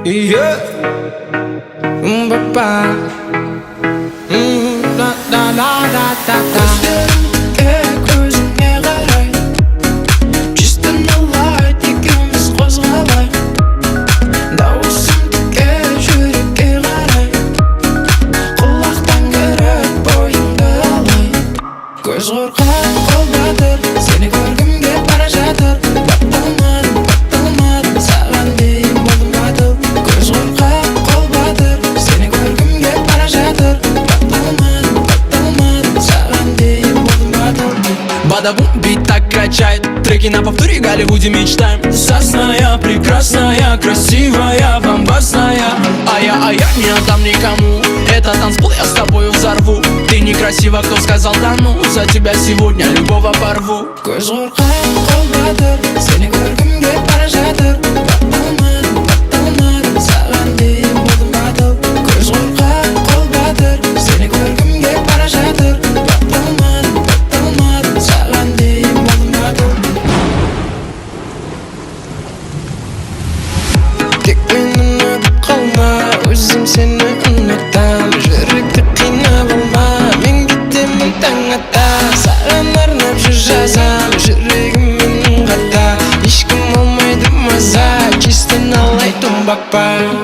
Yeah. Ba-ba. Da da da da da da. Gözüme qaray, Чистый налайт, ikimiz қозғалайық. Дауысым тіке жүрекке қарай, құлақтан көріп бойыңды алай. Көз қорқақ, қол батыр, сені көргім кеп бара жатыр. Батталмадым, саған дейін болдым батыл. Көз қорқақ, қол батыр, сені көргім кеп бара жатыр. Батталмадым, саған дейін болдым батыл. Бада-бум, бит так качает, треки на повторе, в Голливуде мечтаем. Сосная, прекрасная, красивая, бомбасная. А я не отдам никому, это танцпол, я с тобою взорву. Ты некрасива, кто сказал да ну, за тебя сегодня любого порву. Көз қорқақ, қол батыр, сені көргім кеп бара жатыр. Батталмадым, саған дейін болдым батыл. Көз қорқақ, қол батыр, сені көргім кеп бара жатыр. Батталмадым, саған дейін болдым батыл. Тек мені ұнатып қалма, өзім сені ұнатам. Жүректі қинап алма, мен кетемін таң ата. Саған арнап жыр жазам, жүрегім менің қата. Ешкім алмайды маза, чисто налай тумбакпа.